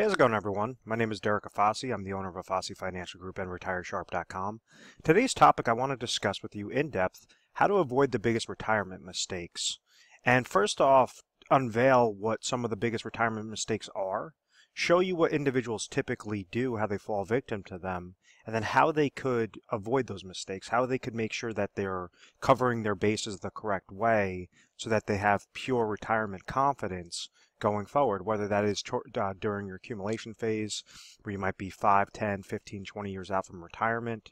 Hey, how's it going, everyone? My name is Derek Afasi. I'm the owner of Afasi Financial Group and RetireSharp.com. Today's topic, I want to discuss with you in depth how to avoid the biggest retirement mistakes. And first off, unveil what some of the biggest retirement mistakes are, show you what individuals typically do, how they fall victim to them, and then how they could avoid those mistakes, how they could make sure that they're covering their bases the correct way so that they have pure retirement confidence going forward, whether that is during your accumulation phase where you might be 5, 10, 15, 20 years out from retirement.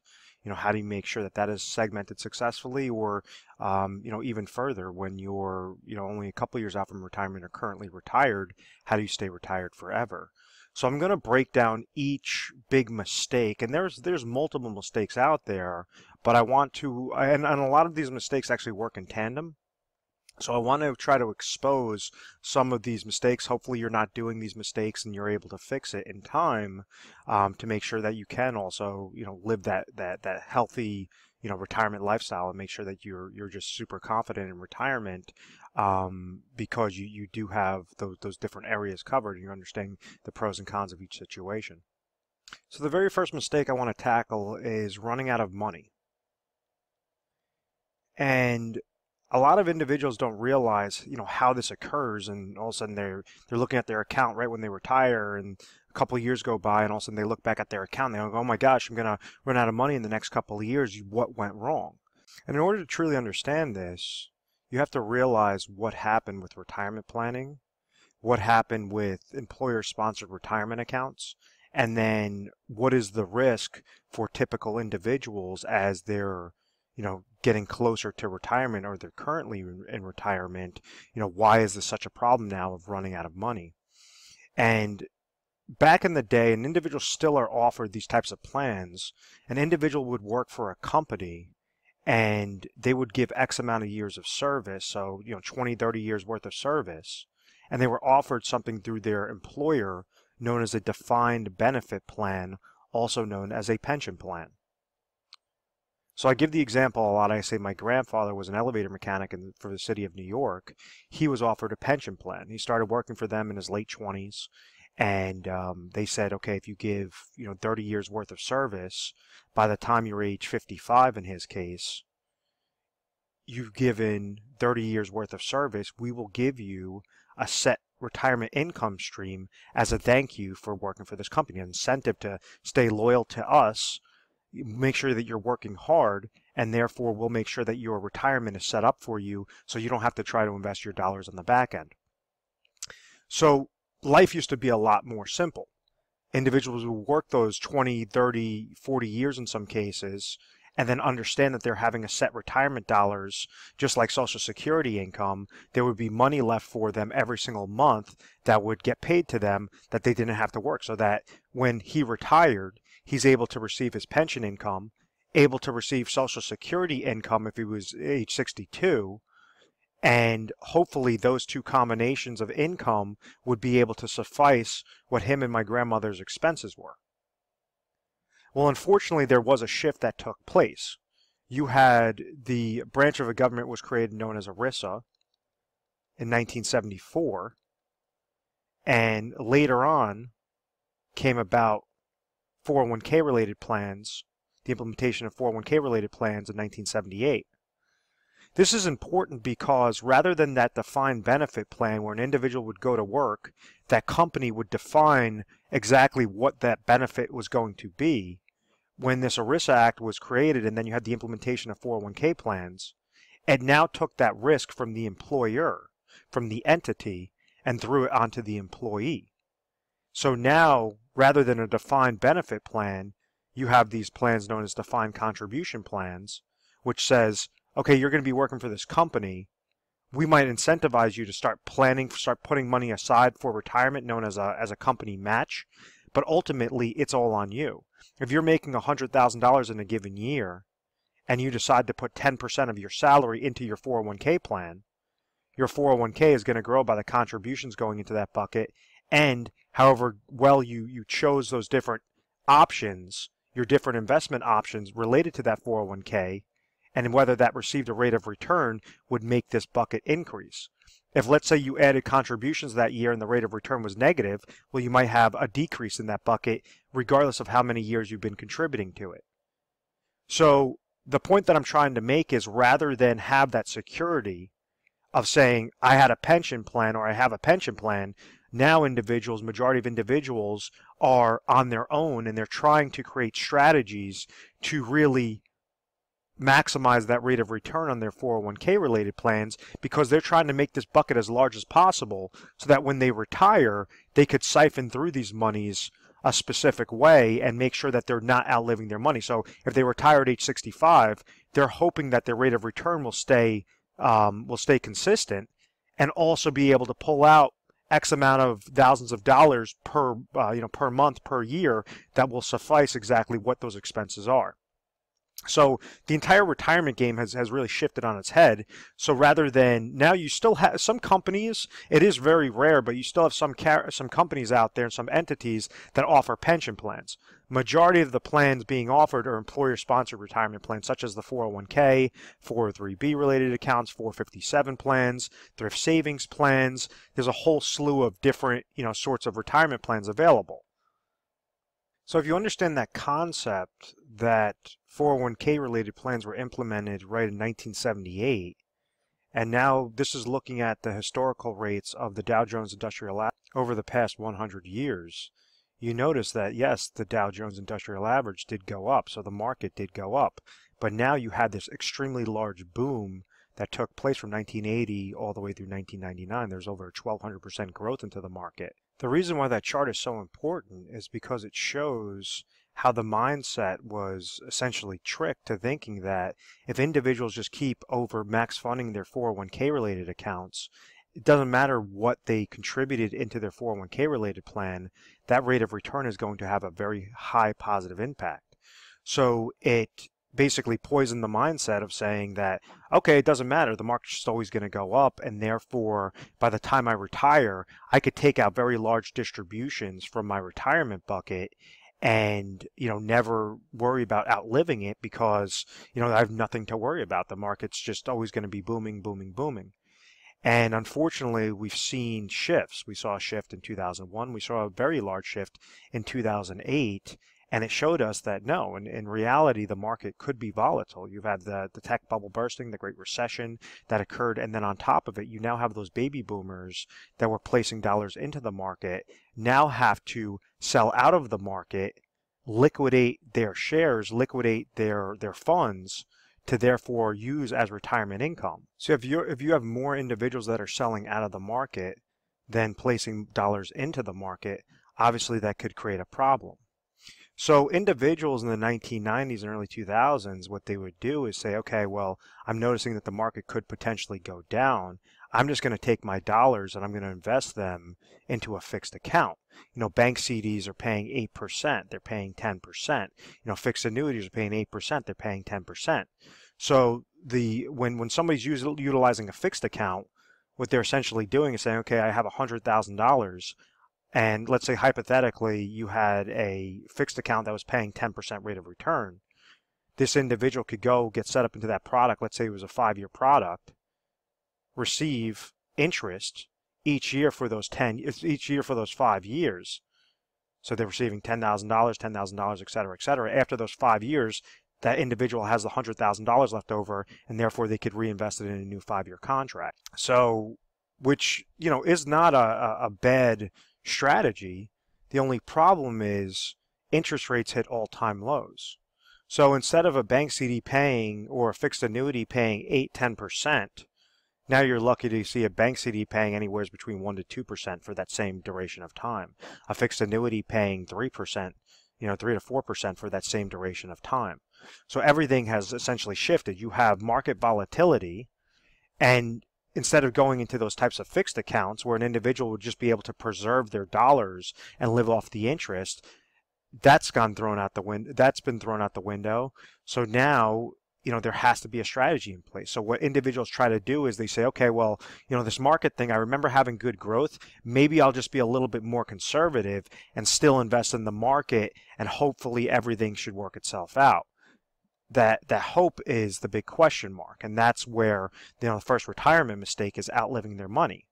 How do you make sure that that is segmented successfully, or even further when you're only a couple years out from retirement or currently retired, how do you stay retired forever? So I'm going to break down each big mistake, and there's multiple mistakes out there, but I want to, and a lot of these mistakes actually work in tandem. So I want to try to expose some of these mistakes. Hopefully you're not doing these mistakes and you're able to fix it in time, to make sure that you can also, live that healthy, retirement lifestyle, and make sure that you're just super confident in retirement, because you do have those different areas covered and you're understanding the pros and cons of each situation. So the very first mistake I want to tackle is running out of money. And a lot of individuals don't realize, how this occurs, and all of a sudden they're looking at their account right when they retire, and a couple of years go by, and all of a sudden they look back at their account and they go, "Oh my gosh, I'm gonna run out of money in the next couple of years. What went wrong?" And in order to truly understand this, you have to realize what happened with retirement planning, what happened with employer-sponsored retirement accounts, and then what is the risk for typical individuals as they're getting closer to retirement, or they're currently in retirement. Why is this such a problem now of running out of money? And back in the day, and individuals still are offered these types of plans, an individual would work for a company and they would give X amount of years of service, so 20, 30 years worth of service, and they were offered something through their employer known as a defined benefit plan, also known as a pension plan. So I give the example a lot. I say my grandfather was an elevator mechanic for the city of New York. He was offered a pension plan. He started working for them in his late 20s, and they said, okay, if you give 30 years worth of service, by the time you're age 55 in his case, you've given 30 years worth of service, we will give you a set retirement income stream as a thank you for working for this company, an incentive to stay loyal to us. Make sure that you're working hard, and therefore we'll make sure that your retirement is set up for you so you don't have to try to invest your dollars on the back end. So life used to be a lot more simple. Individuals would work those 20, 30, 40 years in some cases, and then understand that they're having a set retirement dollars, just like Social Security income. There would be money left for them every single month that would get paid to them, that they didn't have to work, so that when he retired, he's able to receive his pension income, able to receive Social Security income if he was age 62, and hopefully those two combinations of income would be able to suffice what him and my grandmother's expenses were. Well, unfortunately, there was a shift that took place. You had the branch of the government was created known as ERISA in 1974, and later on came about 401k related plans, the implementation of 401k related plans in 1978. This is important because rather than that defined benefit plan where an individual would go to work, that company would define exactly what that benefit was going to be. When this ERISA Act was created, and then you had the implementation of 401k plans, it now took that risk from the employer, from the entity, and threw it onto the employee. So now, rather than a defined benefit plan, you have these plans known as defined contribution plans, which says, okay, you're going to be working for this company. We might incentivize you to start planning, start putting money aside for retirement, known as a company match, but ultimately it's all on you. If you're making $100,000 in a given year and you decide to put 10% of your salary into your 401k plan, your 401k is going to grow by the contributions going into that bucket, and however well you chose those different options, your different investment options related to that 401k, and whether that received a rate of return would make this bucket increase. If, let's say, you added contributions that year and the rate of return was negative, well, you might have a decrease in that bucket regardless of how many years you've been contributing to it. So the point that I'm trying to make is, rather than have that security of saying I had a pension plan or I have a pension plan, now individuals, majority of individuals, are on their own and they're trying to create strategies to really maximize that rate of return on their 401k related plans, because they're trying to make this bucket as large as possible so that when they retire, they could siphon through these monies a specific way and make sure that they're not outliving their money. So if they retire at age 65, they're hoping that their rate of return will stay consistent, and also be able to pull out X amount of thousands of dollars per per month, per year, that will suffice exactly what those expenses are. So the entire retirement game has really shifted on its head. So rather than, now you still have some companies, it is very rare, but you still have some companies out there and some entities that offer pension plans. Majority of the plans being offered are employer-sponsored retirement plans, such as the 401k, 403b related accounts, 457 plans, thrift savings plans. There's a whole slew of different, sorts of retirement plans available. So if you understand that concept, that 401k related plans were implemented right in 1978, and now this is looking at the historical rates of the Dow Jones Industrial Average over the past 100 years, you notice that yes, the Dow Jones Industrial Average did go up, so the market did go up, but now you had this extremely large boom that took place from 1980 all the way through 1999. There's over 1,200% growth into the market. The reason why that chart is so important is because it shows how the mindset was essentially tricked to thinking that if individuals just keep over max funding their 401k related accounts, it doesn't matter what they contributed into their 401k related plan, that rate of return is going to have a very high positive impact. So it basically poisoned the mindset of saying that, okay, it doesn't matter, the market's just always going to go up, and therefore by the time I retire, I could take out very large distributions from my retirement bucket and never worry about outliving it, because I have nothing to worry about. The market's just always going to be booming, booming, booming. And unfortunately, we've seen shifts. We saw a shift in 2001. We saw a very large shift in 2008. And it showed us that no, in reality, the market could be volatile. You've had the tech bubble bursting, the Great Recession that occurred, and then on top of it, you now have those baby boomers that were placing dollars into the market now have to sell out of the market, liquidate their shares, liquidate their funds, to therefore use as retirement income. So if you have more individuals that are selling out of the market than placing dollars into the market, obviously that could create a problem. So individuals in the 1990s and early 2000s, what they would do is say, okay, well, I'm noticing that the market could potentially go down. I'm just going to take my dollars and I'm going to invest them into a fixed account. Bank CDs are paying 8%, they're paying 10%. Fixed annuities are paying 8%, they're paying 10%. So when somebody's utilizing a fixed account, what they're essentially doing is saying, okay, I have $100,000. And let's say hypothetically you had a fixed account that was paying 10% rate of return. This individual could go get set up into that product. Let's say it was a 5-year product, receive interest each year for those 5 years. So they're receiving $10,000, et cetera, et cetera. After those 5 years, that individual has the $100,000 left over, and therefore they could reinvest it in a new 5-year contract. So, which is not a bad strategy. The only problem is interest rates hit all-time lows. So instead of a bank CD paying or a fixed annuity paying 8-10%, now you're lucky to see a bank CD paying anywhere between 1 to 2% for that same duration of time. A fixed annuity paying 3%, 3 to 4% for that same duration of time. So everything has essentially shifted. You have market volatility, and instead of going into those types of fixed accounts where an individual would just be able to preserve their dollars and live off the interest, that's been thrown out the window. So now, there has to be a strategy in place. So what individuals try to do is they say, okay, well, this market thing, I remember having good growth. Maybe I'll just be a little bit more conservative and still invest in the market, and hopefully everything should work itself out. that hope is the big question mark, and that's where the first retirement mistake is outliving their money.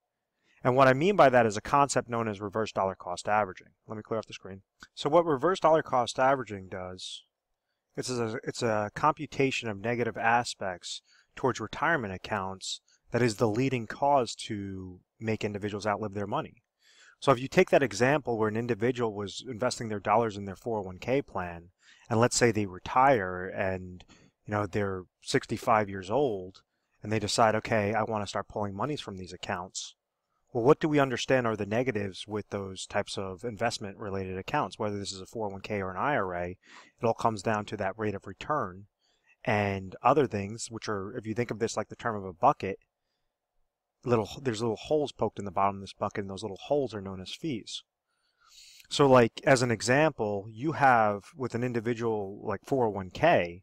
And what I mean by that is a concept known as reverse dollar cost averaging. Let me clear off the screen. So what reverse dollar cost averaging does, it's a computation of negative aspects towards retirement accounts that is the leading cause to make individuals outlive their money. So if you take that example where an individual was investing their dollars in their 401k plan, and let's say they retire and they're 65 years old and they decide, okay, I want to start pulling monies from these accounts. Well, what do we understand are the negatives with those types of investment related accounts, whether this is a 401k or an IRA? It all comes down to that rate of return and other things, which are, if you think of this like the term of a bucket, there's little holes poked in the bottom of this bucket, and those little holes are known as fees. So like as an example, you have with an individual like 401k,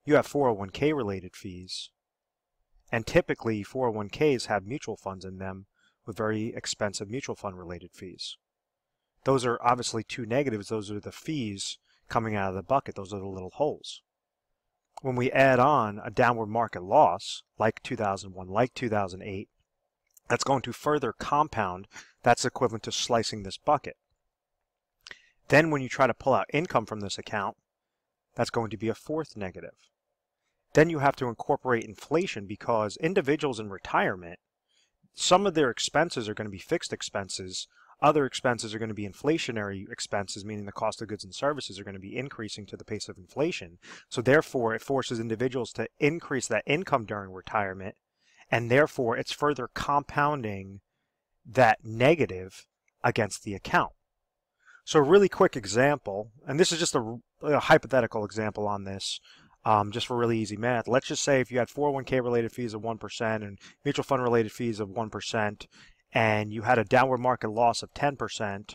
you have 401k related fees, and typically 401ks have mutual funds in them with very expensive mutual fund related fees. Those are obviously two negatives. Those are the fees coming out of the bucket. Those are the little holes. When we add on a downward market loss like 2001, like 2008, that's going to further compound. That's equivalent to slicing this bucket. Then when you try to pull out income from this account, that's going to be a fourth negative. Then you have to incorporate inflation, because individuals in retirement, some of their expenses are going to be fixed expenses. Other expenses are going to be inflationary expenses, meaning the cost of goods and services are going to be increasing to the pace of inflation. So therefore, it forces individuals to increase that income during retirement, and therefore it's further compounding that negative against the account. So a really quick example, and this is just a hypothetical example on this, just for really easy math. Let's just say if you had 401k related fees of 1% and mutual fund related fees of 1%, and you had a downward market loss of 10%,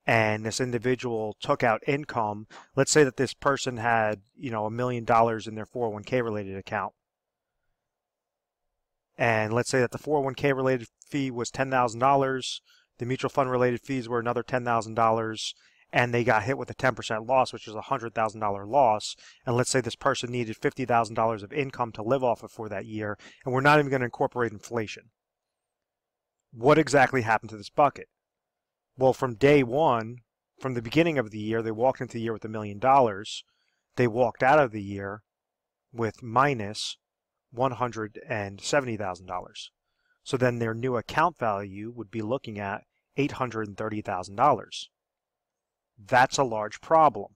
and this individual took out income. Let's say that this person had, $1 million in their 401k related account. And let's say that the 401k related fee was $10,000, the mutual fund related fees were another $10,000, and they got hit with a 10% loss, which is a $100,000 loss. And let's say this person needed $50,000 of income to live off of for that year, and we're not even going to incorporate inflation. What exactly happened to this bucket? Well, from day one, from the beginning of the year, they walked into the year with $1 million. They walked out of the year with minus $170,000. So then their new account value would be looking at $830,000. That's a large problem,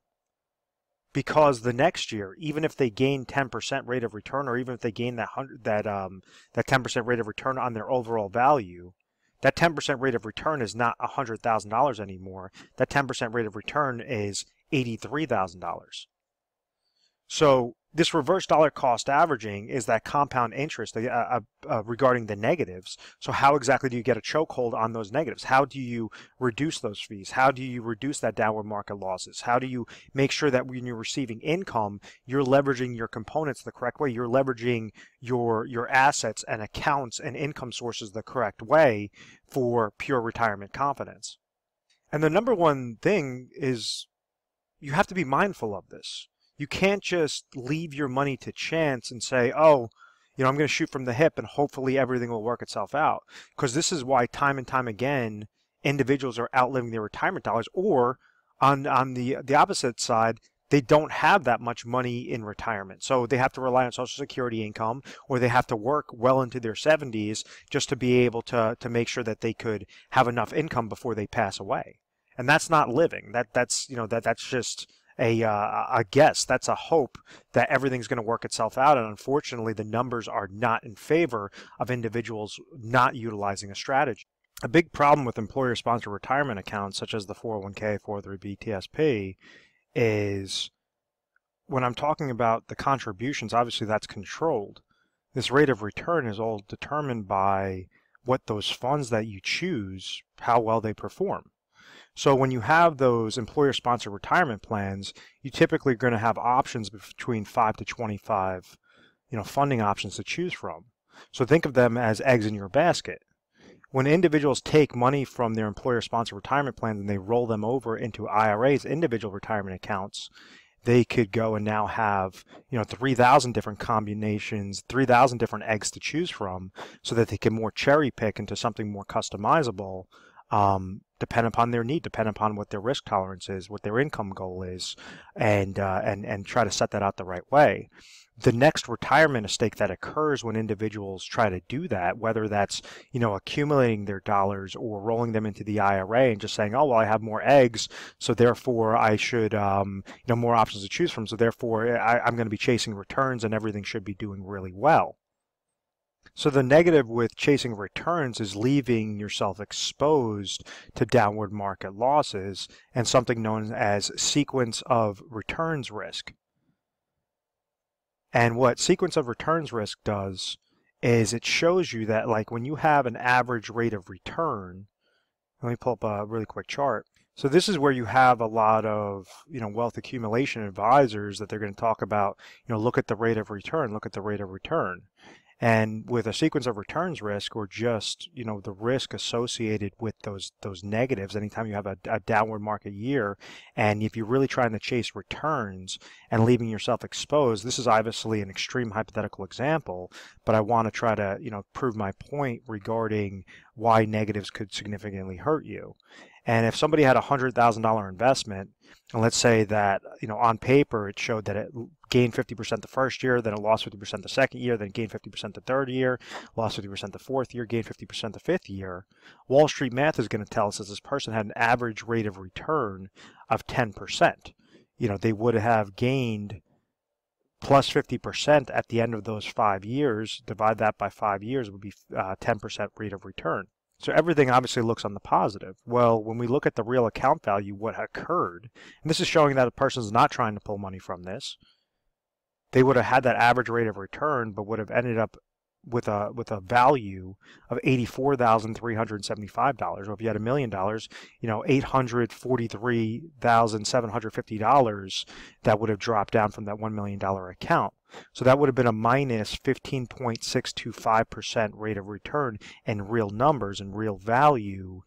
because the next year, even if they gain 10% rate of return, or even if they gain that 10% rate of return on their overall value, that 10% rate of return is not $100,000 anymore. That 10% rate of return is $83,000. So this reverse dollar cost averaging is that compound interest regarding the negatives. So how exactly do you get a chokehold on those negatives? How do you reduce those fees? How do you reduce that downward market losses? How do you make sure that when you're receiving income, you're leveraging your components the correct way? You're leveraging your assets and accounts and income sources the correct way for pure retirement confidence. And the number one thing is you have to be mindful of this. You can't just leave your money to chance and say, oh, I'm going to shoot from the hip and hopefully everything will work itself out. Because this is why time and time again, individuals are outliving their retirement dollars, or on the opposite side, they don't have that much money in retirement. So they have to rely on Social Security income, or they have to work well into their 70s just to be able to make sure that they could have enough income before they pass away. And that's not living. That's just a guess. That's a hope that everything's going to work itself out, and unfortunately the numbers are not in favor of individuals not utilizing a strategy. A big problem with employer-sponsored retirement accounts such as the 401k, 403b, TSP is when I'm talking about the contributions, obviously that's controlled. This rate of return is all determined by what those funds that you choose, how well they perform. So when you have those employer-sponsored retirement plans, you typically are going to have options between 5 to 25, funding options to choose from. So think of them as eggs in your basket. When individuals take money from their employer-sponsored retirement plans and they roll them over into IRAs, individual retirement accounts, they could go and now have, 3,000 different combinations, 3,000 different eggs to choose from, so that they can more cherry pick into something more customizable, depend upon their need, depend upon what their risk tolerance is, what their income goal is, and try to set that out the right way. The next retirement mistake that occurs when individuals try to do that, whether that's, accumulating their dollars or rolling them into the IRA and just saying, oh, well, I have more eggs, so therefore I should, more options to choose from, so therefore I'm going to be chasing returns and everything should be doing really well. So the negative with chasing returns is leaving yourself exposed to downward market losses and something known as sequence of returns risk. And what sequence of returns risk does is it shows you that, like, when you have an average rate of return, let me pull up a really quick chart. So this is where you have a lot of, wealth accumulation advisors that they're going to talk about, look at the rate of return, look at the rate of return. And with a sequence of returns risk, or just, the risk associated with those negatives, anytime you have a downward market year, and if you're really trying to chase returns and leaving yourself exposed, this is obviously an extreme hypothetical example, but I want to try to, prove my point regarding why negatives could significantly hurt you. And if somebody had a $100,000 investment, and let's say that, on paper it showed that it gained 50% the first year, then it lost 50% the second year, then gained 50% the third year, lost 50% the fourth year, gained 50% the fifth year, Wall Street math is going to tell us that this person had an average rate of return of 10%. They would have gained plus 50% at the end of those 5 years. Divide that by 5 years, would be 10% rate of return. So everything obviously looks on the positive. Well, when we look at the real account value, what occurred, and this is showing that a person is not trying to pull money from this, they would have had that average rate of return, but would have ended up with a value of $84,375. Or if you had $1 million, $843,750 that would have dropped down from that $1 million account. So that would have been a minus 15.625% rate of return in real numbers and real value.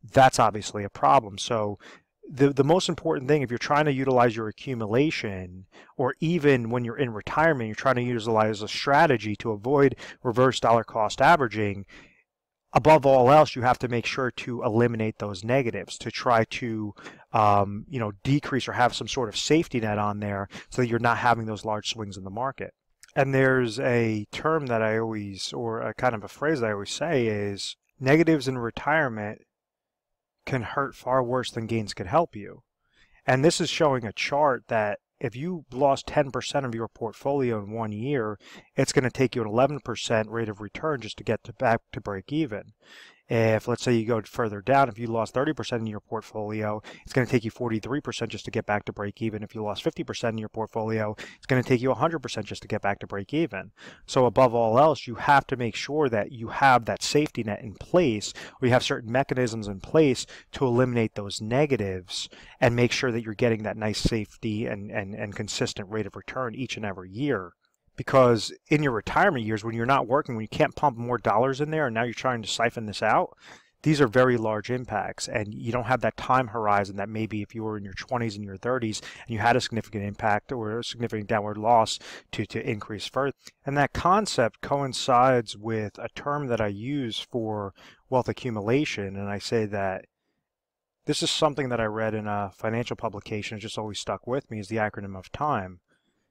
That's obviously a problem. So the most important thing, if you're trying to utilize your accumulation, or even when you're in retirement, you're trying to utilize a strategy to avoid reverse dollar cost averaging, above all else, you have to make sure to eliminate those negatives, to try to decrease or have some sort of safety net on there so that you're not having those large swings in the market. And there's a term that I always, or a kind of a phrase that I always say is, negatives in retirement can hurt far worse than gains could help you. And this is showing a chart that if you lost 10% of your portfolio in 1 year, it's going to take you an 11% rate of return just to get back to break even. If, let's say, you go further down, if you lost 30% in your portfolio, it's going to take you 43% just to get back to break even. If you lost 50% in your portfolio, it's going to take you 100% just to get back to break even. So above all else, you have to make sure that you have that safety net in place, or you have certain mechanisms in place to eliminate those negatives and make sure that you're getting that nice safety and consistent rate of return each and every year. Because in your retirement years, when you're not working, when you can't pump more dollars in there, and now you're trying to siphon this out, these are very large impacts, and you don't have that time horizon that maybe if you were in your 20s and your 30s and you had a significant impact or a significant downward loss to increase further. And that concept coincides with a term that I use for wealth accumulation, and I say that this is something that I read in a financial publication. It just always stuck with me, is the acronym of TIME.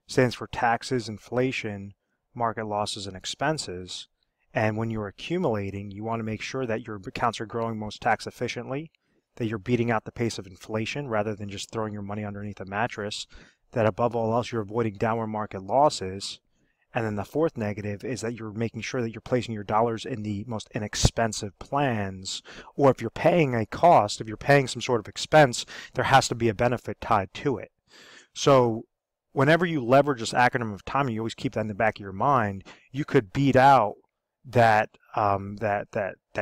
Stands for taxes, inflation, market losses, and expenses. And when you're accumulating, you want to make sure that your accounts are growing most tax efficiently, that you're beating out the pace of inflation rather than just throwing your money underneath a mattress, that above all else you're avoiding downward market losses. And then the fourth negative is that you're making sure that you're placing your dollars in the most inexpensive plans, or if you're paying a cost, if you're paying some sort of expense, there has to be a benefit tied to it. So whenever you leverage this acronym of TIME, you always keep that in the back of your mind, you could beat out that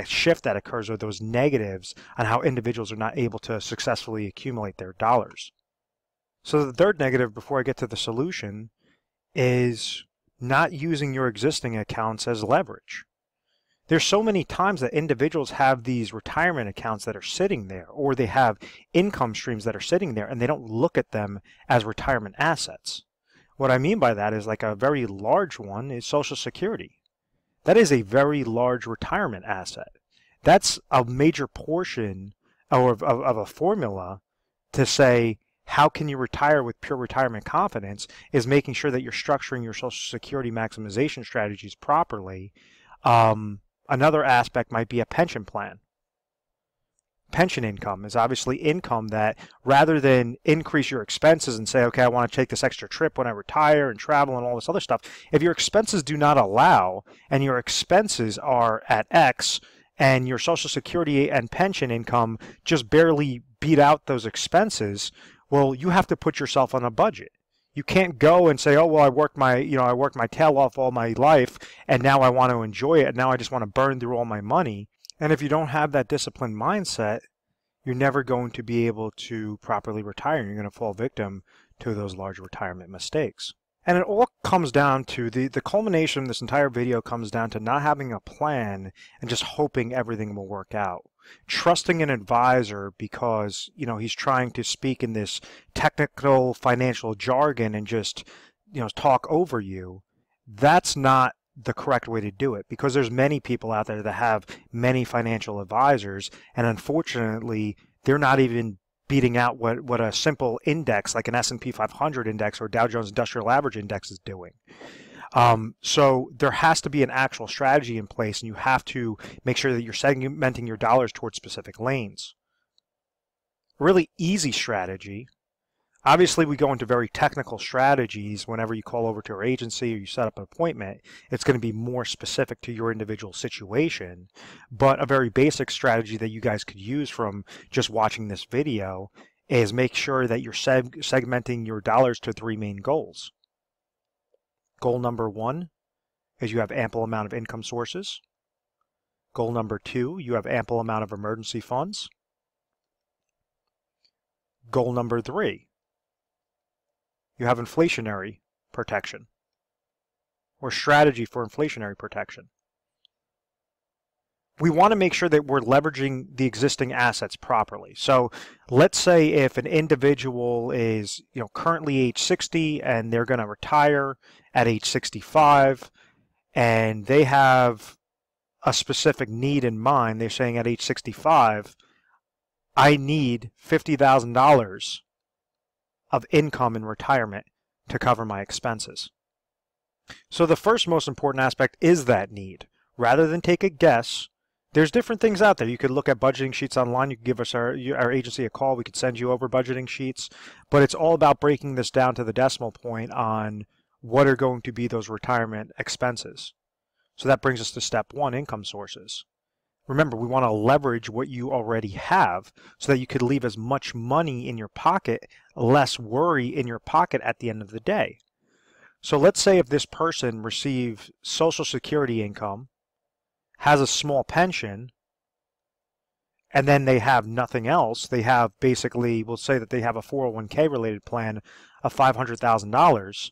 shift that occurs, or those negatives on how individuals are not able to successfully accumulate their dollars. So the third negative, before I get to the solution, is not using your existing accounts as leverage. There's so many times that individuals have these retirement accounts that are sitting there, or they have income streams that are sitting there, and they don't look at them as retirement assets. What I mean by that is, like, a very large one is Social Security. That is a very large retirement asset. That's a major portion of a formula to say, how can you retire with pure retirement confidence, is making sure that you're structuring your Social Security maximization strategies properly. Another aspect might be a pension plan. Pension income is obviously income that, rather than increase your expenses and say, okay, I want to take this extra trip when I retire and travel and all this other stuff, if your expenses do not allow and your expenses are at X and your Social Security and pension income just barely beat out those expenses, well, you have to put yourself on a budget. You can't go and say, oh, well, I worked my tail off all my life, and now I want to enjoy it, and now I just want to burn through all my money. And if you don't have that disciplined mindset, you're never going to be able to properly retire. You're going to fall victim to those large retirement mistakes. And it all comes down to, the culmination of this entire video comes down to not having a plan and just hoping everything will work out. Trusting an advisor because, he's trying to speak in this technical financial jargon and just, talk over you. That's not the correct way to do it, because there's many people out there that have many financial advisors, and unfortunately, they're not even beating out what a simple index like an S&P 500 index or Dow Jones Industrial Average index is doing. So there has to be an actual strategy in place, and you have to make sure that you're segmenting your dollars towards specific lanes. A really easy strategy. Obviously, we go into very technical strategies whenever you call over to our agency or you set up an appointment. It's going to be more specific to your individual situation. But a very basic strategy that you guys could use from just watching this video is make sure that you're segmenting your dollars to 3 main goals. Goal number 1 is you have ample amount of income sources. Goal number 2, you have ample amount of emergency funds. Goal number 3, you have inflationary protection, or strategy for inflationary protection. We want to make sure that we're leveraging the existing assets properly. So let's say if an individual is currently age 60 and they're going to retire at age 65, and they have a specific need in mind. They're saying at age 65, I need $50,000 of income in retirement to cover my expenses. So the first most important aspect is that need. Rather than take a guess, there's different things out there. You could look at budgeting sheets online. You could give us our agency a call. We could send you over budgeting sheets. But it's all about breaking this down to the decimal point on what are going to be those retirement expenses. So that brings us to step 1, income sources. Remember, we want to leverage what you already have so that you could leave as much money in your pocket, less worry in your pocket at the end of the day. So let's say if this person receives Social Security income, has a small pension, and then they have nothing else. They have basically, we'll say that they have a 401k related plan of $500,000.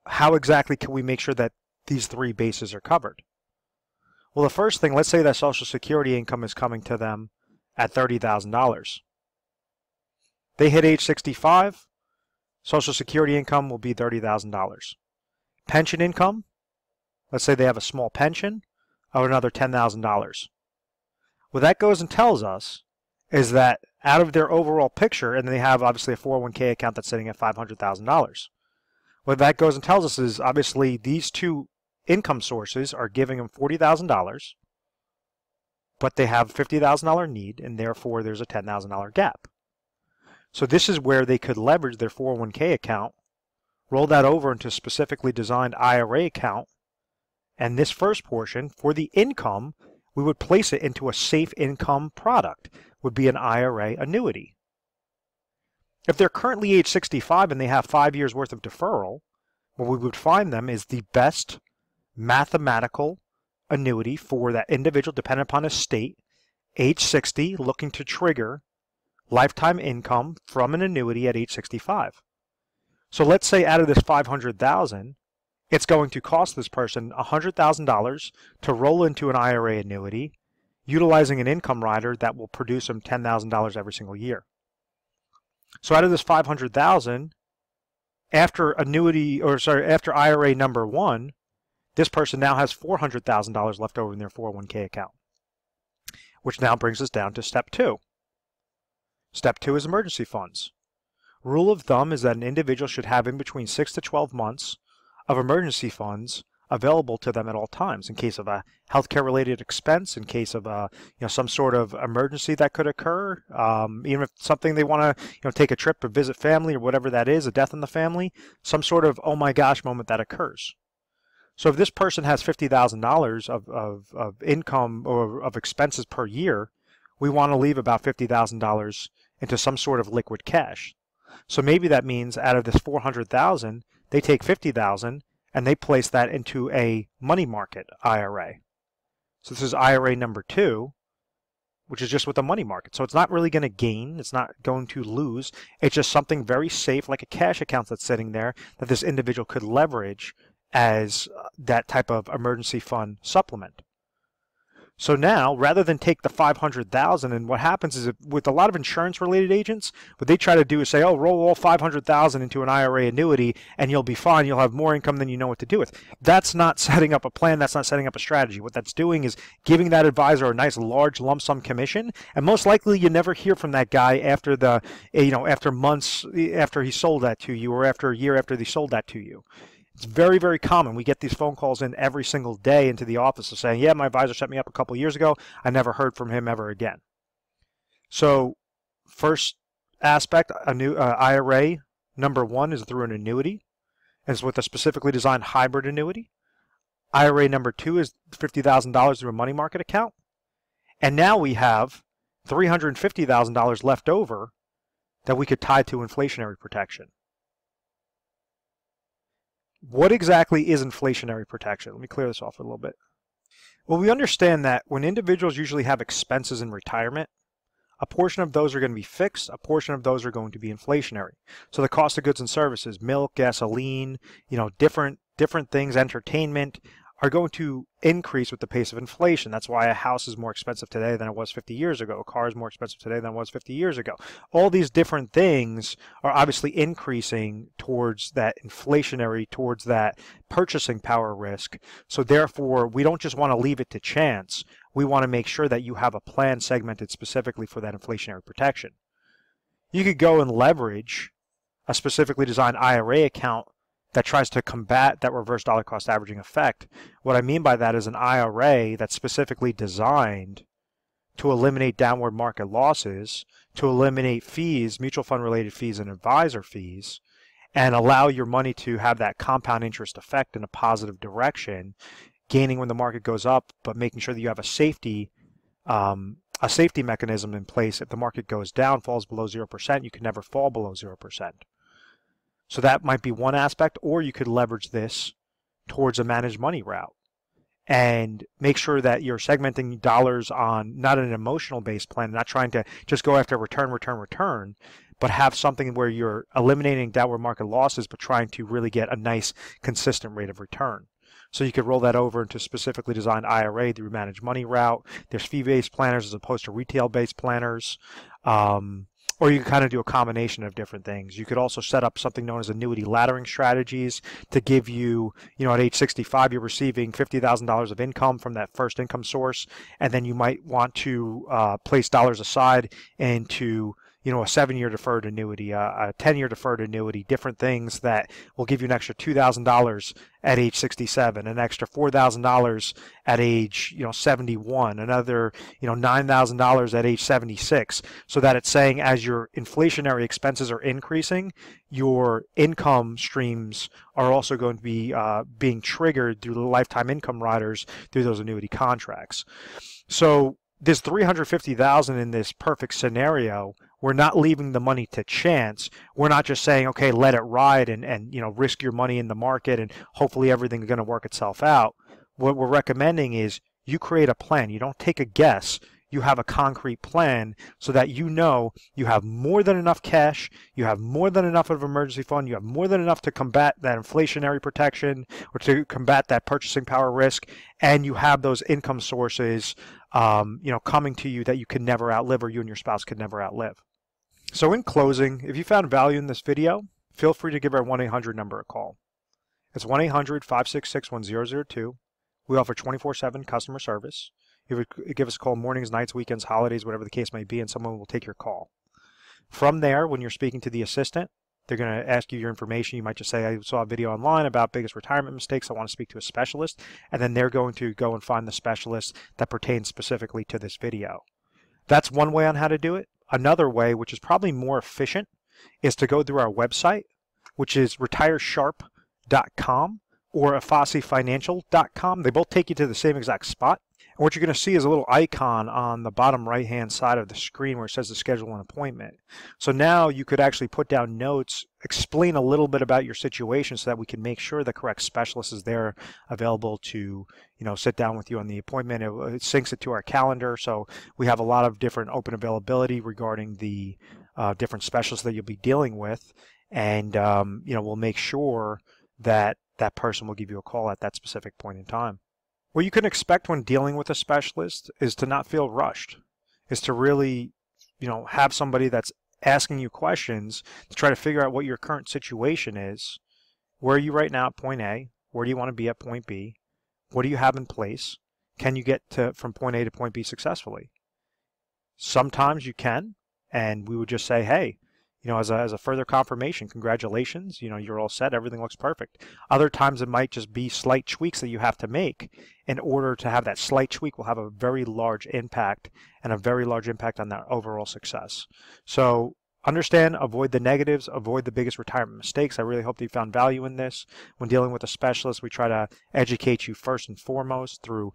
How exactly can we make sure that these 3 bases are covered? Well, the first thing, let's say that Social Security income is coming to them at $30,000. They hit age 65, Social Security income will be $30,000. Pension income, let's say they have a small pension of another $10,000. What that goes and tells us is that out of their overall picture, and they have obviously a 401k account that's sitting at $500,000. What that goes and tells us is obviously these 2 income sources are giving them $40,000, but they have a $50,000 need, and therefore there's a $10,000 gap. So this is where they could leverage their 401k account, roll that over into a specifically designed IRA account, and this first portion, for the income, we would place it into a safe income product, would be an IRA annuity. If they're currently age 65 and they have 5 years worth of deferral, what we would find them is the best mathematical annuity for that individual dependent upon his state, age 60, looking to trigger lifetime income from an annuity at age 65. So let's say out of this $500,000, it's going to cost this person $100,000 to roll into an IRA annuity utilizing an income rider that will produce them $10,000 every single year. So out of this $500,000, after after IRA number one, this person now has $400,000 left over in their 401k account, which now brings us down to step two. Step two is emergency funds. Rule of thumb is that an individual should have in between 6 to 12 months of emergency funds available to them at all times in case of a healthcare related expense, in case of some sort of emergency that could occur, even if something they want to take a trip or visit family or whatever that is, a death in the family, some sort of oh my gosh moment that occurs. So if this person has $50,000 of income or of expenses per year, we want to leave about $50,000 into some sort of liquid cash. So maybe that means out of this $400,000, they take $50,000 and they place that into a money market IRA. So this is IRA number two, which is just with a money market. So it's not really going to gain, it's not going to lose. It's just something very safe, like a cash account that's sitting there that this individual could leverage as that type of emergency fund supplement. So now, rather than take the $500,000, and what happens is with a lot of insurance-related agents, what they try to do is say, oh, roll all $500,000 into an IRA annuity, and you'll be fine. You'll have more income than you know what to do with. That's not setting up a plan. That's not setting up a strategy. What that's doing is giving that advisor a nice large lump sum commission, and most likely you never hear from that guy after after months after he sold that to you, or after a year after they sold that to you. It's very, very common. We get these phone calls in every single day into the office of saying, yeah, my advisor set me up a couple of years ago. I never heard from him ever again. So first aspect, a new IRA number one is through an annuity. It's with a specifically designed hybrid annuity. IRA number two is $50,000 through a money market account. And now we have $350,000 left over that we could tie to inflationary protection. What exactly is inflationary protection? Let me clear this off a little bit. Well, we understand that when individuals usually have expenses in retirement, a portion of those are going to be fixed, a portion of those are going to be inflationary. So the cost of goods and services, milk, gasoline, different things, entertainment, are going to increase with the pace of inflation. That's why a house is more expensive today than it was 50 years ago. A car is more expensive today than it was 50 years ago. All these different things are obviously increasing towards that inflationary, towards that purchasing power risk. So therefore, we don't just want to leave it to chance. We want to make sure that you have a plan segmented specifically for that inflationary protection. You could go and leverage a specifically designed IRA account that tries to combat that reverse dollar cost averaging effect. What I mean by that is an IRA that's specifically designed to eliminate downward market losses, to eliminate fees, mutual fund related fees and advisor fees, and allow your money to have that compound interest effect in a positive direction, gaining when the market goes up, but making sure that you have a safety mechanism in place. If the market goes down, falls below 0%, you can never fall below 0%. So that might be one aspect, or you could leverage this towards a managed money route and make sure that you're segmenting dollars on not an emotional based plan, not trying to just go after return, but have something where you're eliminating downward market losses, but trying to really get a nice consistent rate of return. So you could roll that over into specifically designed IRA through managed money route. There's fee-based planners as opposed to retail-based planners. Or you can kind of do a combination of different things. You could also set up something known as annuity laddering strategies to give you, at age 65, you're receiving $50,000 of income from that first income source, and then you might want to place dollars aside into a 7-year deferred annuity, a 10-year deferred annuity, different things that will give you an extra $2,000 at age 67, an extra $4,000 at age 71, another $9,000 at age 76, so that it's saying as your inflationary expenses are increasing, your income streams are also going to be being triggered through the lifetime income riders through those annuity contracts. So this $350,000 in this perfect scenario, we're not leaving the money to chance. We're not just saying, okay, let it ride and risk your money in the market and hopefully everything's going to work itself out. What we're recommending is you create a plan. You don't take a guess. you have a concrete plan so that you know you have more than enough cash, you have more than enough of an emergency fund, you have more than enough to combat that inflationary protection or to combat that purchasing power risk, and you have those income sources coming to you that you can never outlive, or you and your spouse could never outlive. So in closing, if you found value in this video, feel free to give our 1-800 number a call. It's 1-800-566-1002. We offer 24/7 customer service. You would give us a call mornings, nights, weekends, holidays, whatever the case may be, and someone will take your call. From there, when you're speaking to the assistant, they're going to ask you your information. You might just say, I saw a video online about biggest retirement mistakes. I want to speak to a specialist. And then they're going to go and find the specialist that pertains specifically to this video. That's one way on how to do it. Another way, which is probably more efficient, is to go through our website, which is retiresharp.com or afasifinancial.com. They both take you to the same exact spot. And what you're going to see is a little icon on the bottom right-hand side of the screen where it says to schedule an appointment. So now you could actually put down notes, explain a little bit about your situation so that we can make sure the correct specialist is there available to, sit down with you on the appointment. It syncs it to our calendar. So we have a lot of different open availability regarding the different specialists that you'll be dealing with. And, we'll make sure that that person will give you a call at that specific point in time. What you can expect when dealing with a specialist is to not feel rushed, is to really, have somebody that's asking you questions to try to figure out what your current situation is. Where are you right now at point A? Where do you want to be at point B? What do you have in place? Can you get from point A to point B successfully? Sometimes you can, and we would just say, hey, as a further confirmation, congratulations, you're all set, everything looks perfect. Other times it might just be slight tweaks that you have to make in order to have that slight tweak will have a very large impact and a very large impact on that overall success. So understand, avoid the negatives, avoid the biggest retirement mistakes. I really hope that you found value in this. When dealing with a specialist, we try to educate you first and foremost through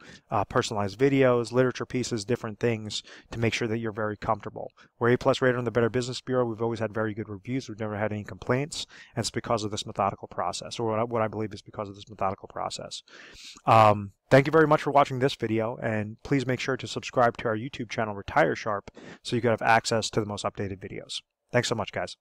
personalized videos, literature pieces, different things to make sure that you're very comfortable. We're A+ rated on the Better Business Bureau. We've always had very good reviews. We've never had any complaints, and it's because of this methodical process, or what I believe is because of this methodical process. Thank you very much for watching this video, and please make sure to subscribe to our YouTube channel, Retire Sharp, so you can have access to the most updated videos. Thanks so much, guys.